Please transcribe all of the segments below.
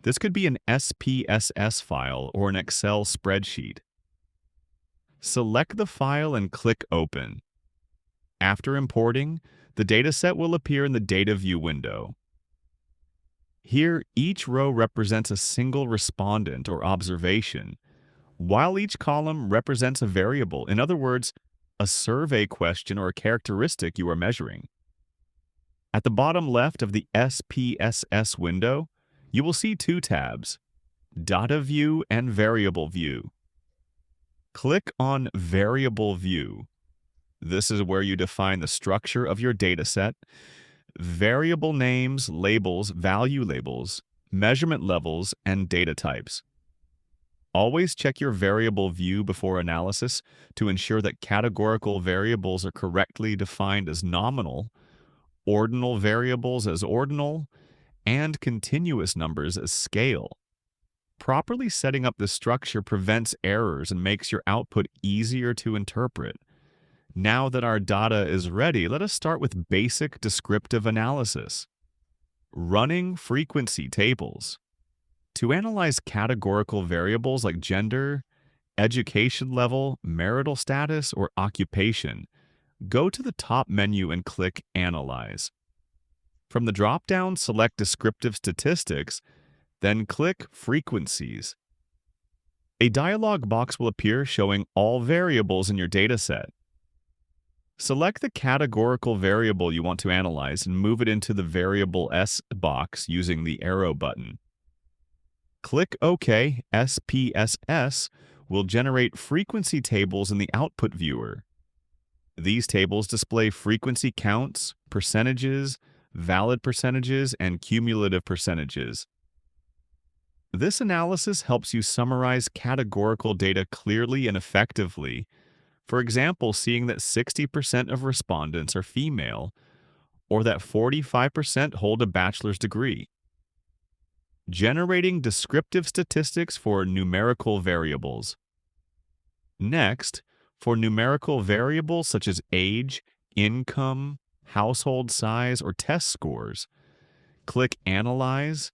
This could be an SPSS file or an Excel spreadsheet. Select the file and click Open. After importing, the dataset will appear in the Data View window. Here, each row represents a single respondent or observation, while each column represents a variable, in other words, a survey question or a characteristic you are measuring. At the bottom left of the SPSS window, you will see two tabs, Data View and Variable View. Click on Variable View. This is where you define the structure of your dataset, variable names, labels, value labels, measurement levels, and data types. Always check your variable view before analysis to ensure that categorical variables are correctly defined as nominal, ordinal variables as ordinal, and continuous numbers as scale. Properly setting up this structure prevents errors and makes your output easier to interpret. Now that our data is ready, let us start with basic descriptive analysis. Running frequency tables. To analyze categorical variables like gender, education level, marital status, or occupation, go to the top menu and click Analyze. From the drop-down, select Descriptive Statistics, then click Frequencies. A dialog box will appear showing all variables in your dataset. Select the categorical variable you want to analyze and move it into the Variable S box using the arrow button. Click OK. SPSS will generate frequency tables in the output viewer. These tables display frequency counts, percentages, valid percentages, and cumulative percentages. This analysis helps you summarize categorical data clearly and effectively. For example, seeing that 60% of respondents are female, or that 45% hold a bachelor's degree. Generating descriptive statistics for numerical variables. Next, for numerical variables such as age, income, household size, or test scores, click Analyze,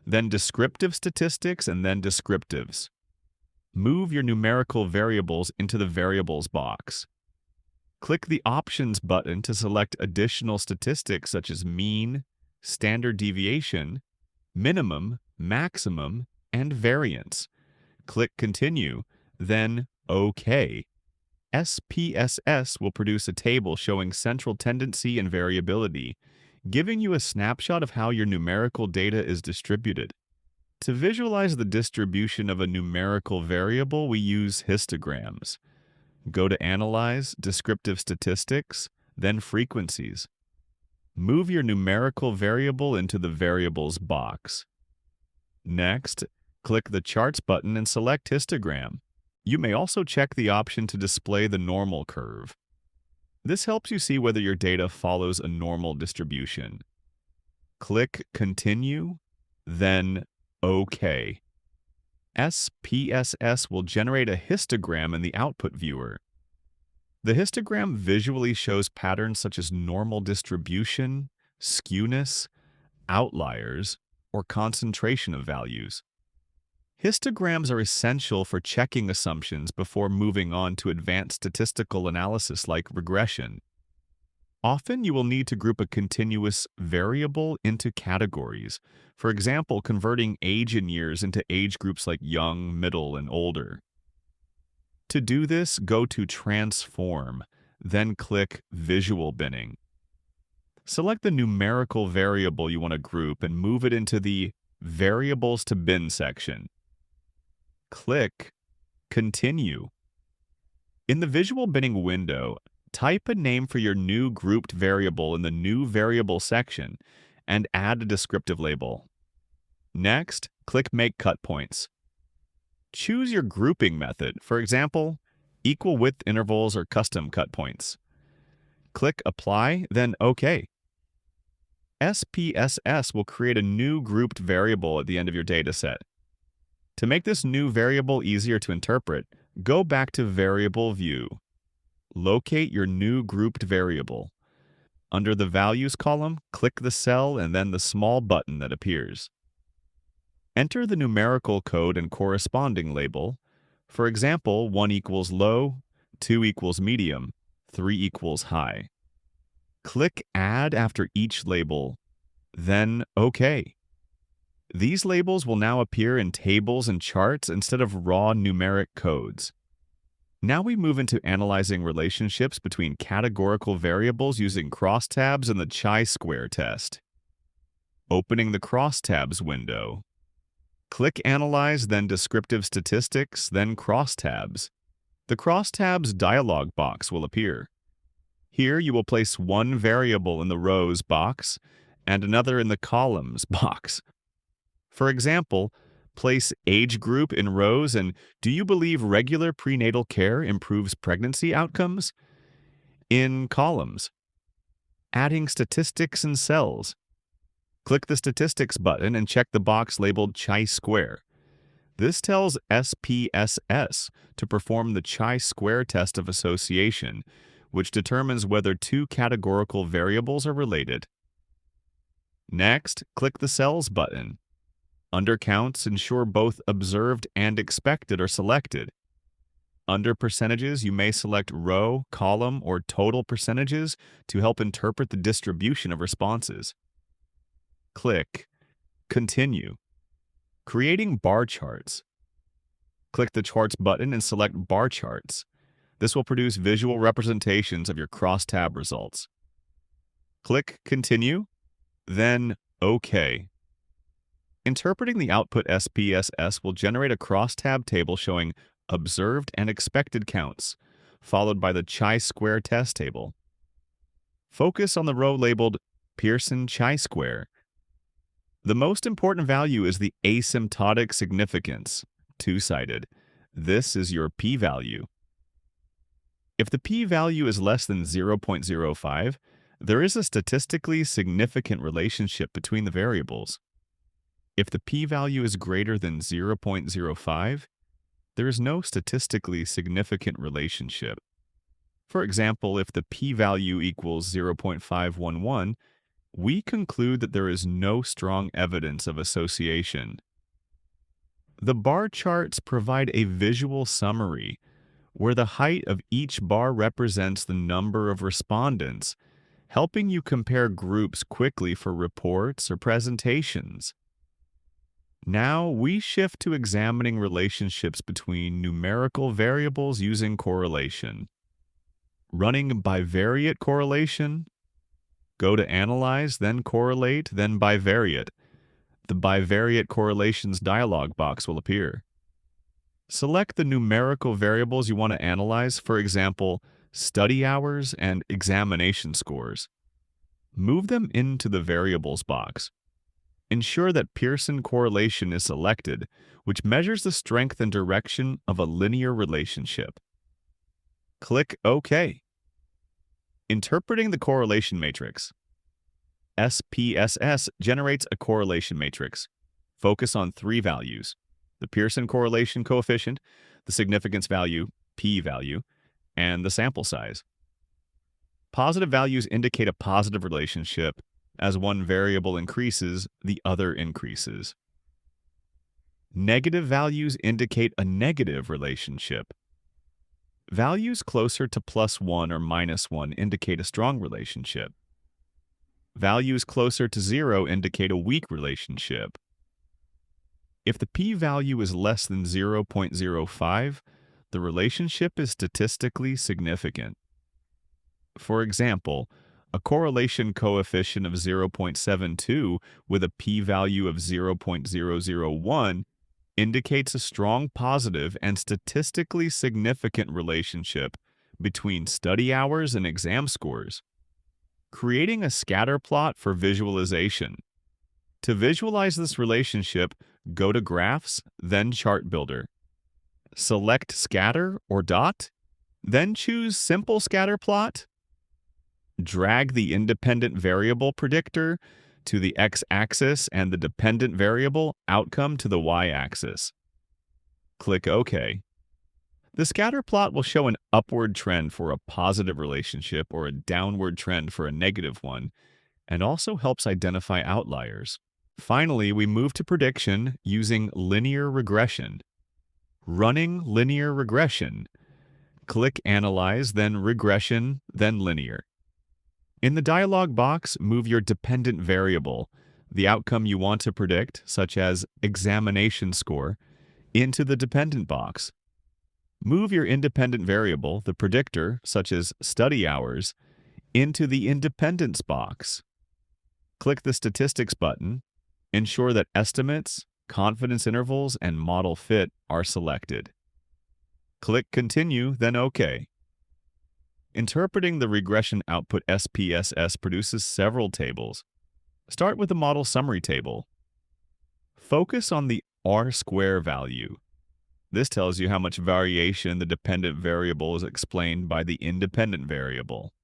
then Descriptive Statistics, and then Descriptives. Move your numerical variables into the Variables box. Click the Options button to select additional statistics such as mean, standard deviation, minimum, maximum, and variance. Click Continue, then OK. SPSS will produce a table showing central tendency and variability, giving you a snapshot of how your numerical data is distributed. To visualize the distribution of a numerical variable, we use histograms. Go to Analyze, Descriptive Statistics, then Frequencies. Move your numerical variable into the Variables box. Next, click the Charts button and select histogram. You may also check the option to display the normal curve. This helps you see whether your data follows a normal distribution. Click Continue, then OK. SPSS will generate a histogram in the output viewer. The histogram visually shows patterns such as normal distribution, skewness, outliers, or concentration of values. Histograms are essential for checking assumptions before moving on to advanced statistical analysis like regression. Often you will need to group a continuous variable into categories, for example, converting age in years into age groups like young, middle, and older. To do this, go to Transform, then click Visual Binning. Select the numerical variable you want to group and move it into the Variables to Bin section. Click Continue. In the Visual Binning window, type a name for your new grouped variable in the New Variable section and add a descriptive label. Next, click Make Cut Points. Choose your grouping method, for example, equal width intervals or custom cut points. Click Apply, then OK. SPSS will create a new grouped variable at the end of your dataset. To make this new variable easier to interpret, go back to Variable View. Locate your new grouped variable. Under the Values column, click the cell and then the small button that appears. Enter the numerical code and corresponding label. For example, 1 equals low, 2 equals medium, 3 equals high. Click Add after each label, then OK. These labels will now appear in tables and charts instead of raw numeric codes. Now we move into analyzing relationships between categorical variables using crosstabs and the chi-square test. Opening the crosstabs window. Click Analyze, then Descriptive Statistics, then Crosstabs. The Crosstabs dialog box will appear. Here you will place one variable in the rows box and another in the columns box. For example, place age group in rows and do you believe regular prenatal care improves pregnancy outcomes? In columns. Adding statistics in cells. Click the Statistics button and check the box labeled chi-square. This tells Spss to perform the chi-square test of association, which determines whether two categorical variables are related. Next, click the Cells button. Under Counts, ensure both observed and expected are selected. Under Percentages, you may select row, column, or total percentages to help interpret the distribution of responses. Click Continue. Creating bar charts. Click the Charts button and select Bar Charts. This will produce visual representations of your crosstab results. Click Continue, then OK. Interpreting the output SPSS will generate a crosstab table showing observed and expected counts, followed by the chi-square test table. Focus on the row labeled Pearson chi-square. The most important value is the asymptotic significance, two-sided. This is your p-value. If the p-value is less than 0.05, there is a statistically significant relationship between the variables. If the p-value is greater than 0.05, there is no statistically significant relationship. For example, if the p-value equals 0.511, we conclude that there is no strong evidence of association. The bar charts provide a visual summary where the height of each bar represents the number of respondents, helping you compare groups quickly for reports or presentations. Now we shift to examining relationships between numerical variables using correlation. Running bivariate correlation. Go to Analyze, then Correlate, then Bivariate. The Bivariate Correlations dialog box will appear. Select the numerical variables you want to analyze, for example, study hours and examination scores. Move them into the Variables box. Ensure that Pearson correlation is selected, which measures the strength and direction of a linear relationship. Click OK. Interpreting the correlation matrix. SPSS generates a correlation matrix. Focus on three values: the Pearson correlation coefficient, the significance value, p-value, and the sample size. Positive values indicate a positive relationship. As one variable increases, the other increases. Negative values indicate a negative relationship. Values closer to +1 or -1 indicate a strong relationship. Values closer to 0 indicate a weak relationship. If the p-value is less than 0.05, the relationship is statistically significant. For example, a correlation coefficient of 0.72 with a p-value of 0.001 indicates a strong positive and statistically significant relationship between study hours and exam scores. Creating a scatter plot for visualization. To visualize this relationship, go to Graphs, then Chart Builder. Select Scatter or Dot, then choose Simple Scatter Plot. Drag the independent variable predictor to the x-axis and the dependent variable outcome to the y-axis. Click OK. The scatter plot will show an upward trend for a positive relationship or a downward trend for a negative one, and also helps identify outliers. Finally, we move to prediction using linear regression. Running linear regression. Click Analyze, then Regression, then Linear. In the dialog box, move your dependent variable, the outcome you want to predict, such as examination score, into the dependent box. Move your independent variable, the predictor, such as study hours, into the independence box. Click the Statistics button. Ensure that estimates, confidence intervals, and model fit are selected. Click Continue, then OK. Interpreting the regression output SPSS produces several tables. Start with the model summary table. Focus on the R-square value. This tells you how much variation in the dependent variable is explained by the independent variable.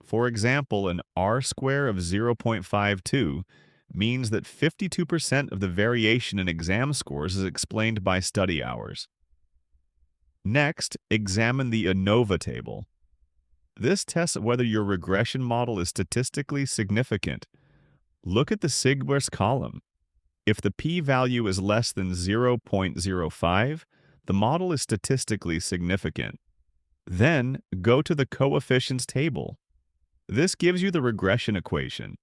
For example, an R-square of 0.52 means that 52% of the variation in exam scores is explained by study hours. Next, examine the ANOVA table. This tests whether your regression model is statistically significant. Look at the sigma column. If the p-value is less than 0.05, the model is statistically significant. Then, go to the coefficients table. This gives you the regression equation.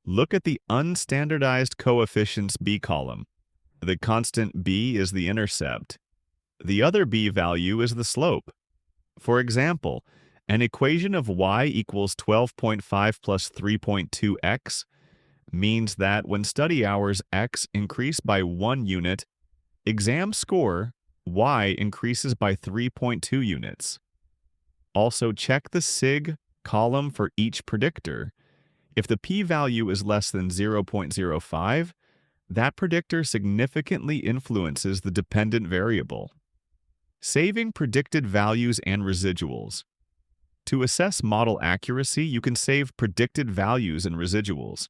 Look at the unstandardized coefficients b column. The constant b is the intercept. The other b value is the slope. For example, an equation of y equals 12.5 plus 3.2x means that when study hours x increase by 1 unit, exam score y increases by 3.2 units. Also, check the sig column for each predictor. If the p-value is less than 0.05, that predictor significantly influences the dependent variable. Saving predicted values and residuals. To assess model accuracy, you can save predicted values and residuals.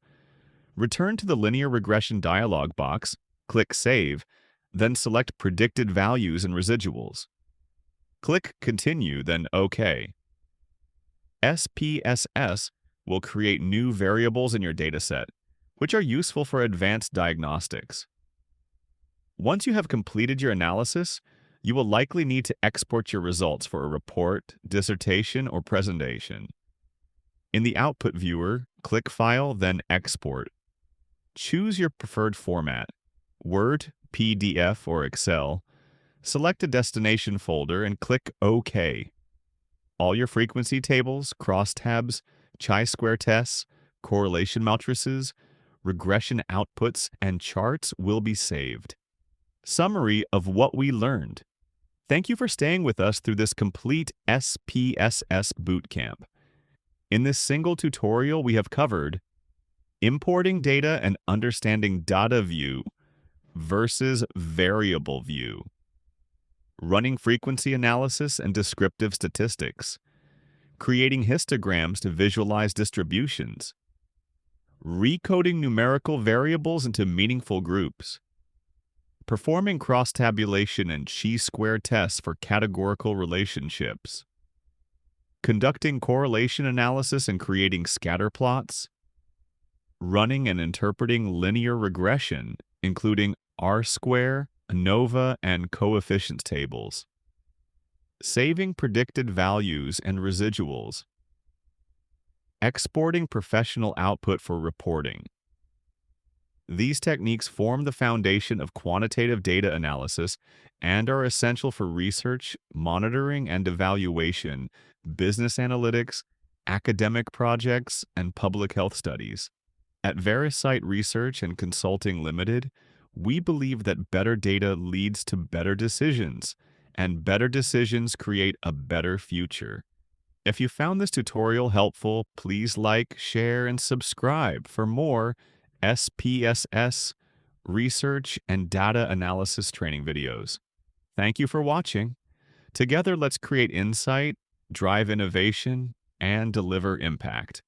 Return to the linear regression dialog box, click Save, then select Predicted Values and Residuals. Click Continue, then OK. SPSS will create new variables in your dataset, which are useful for advanced diagnostics. Once you have completed your analysis, you will likely need to export your results for a report, dissertation, or presentation. In the Output viewer, click File, then Export. Choose your preferred format, Word, PDF, or Excel. Select a destination folder and click OK. All your frequency tables, crosstabs, chi-square tests, correlation matrices, regression outputs, and charts will be saved. Summary of what we learned. Thank you for staying with us through this complete SPSS bootcamp. In this single tutorial, we have covered importing data and understanding data view versus variable view, running frequency analysis and descriptive statistics, creating histograms to visualize distributions, recoding numerical variables into meaningful groups, performing cross-tabulation and chi-square tests for categorical relationships, conducting correlation analysis and creating scatter plots, running and interpreting linear regression, including R-square, ANOVA, and coefficients tables, saving predicted values and residuals, exporting professional output for reporting. These techniques form the foundation of quantitative data analysis and are essential for research, monitoring and evaluation, business analytics, academic projects, and public health studies. At VeriSite Research and Consulting Limited, we believe that better data leads to better decisions, and better decisions create a better future. If you found this tutorial helpful, please like, share, and subscribe for more SPSS research and data analysis training videos. Thank you for watching. Together, let's create insight, drive innovation, and deliver impact.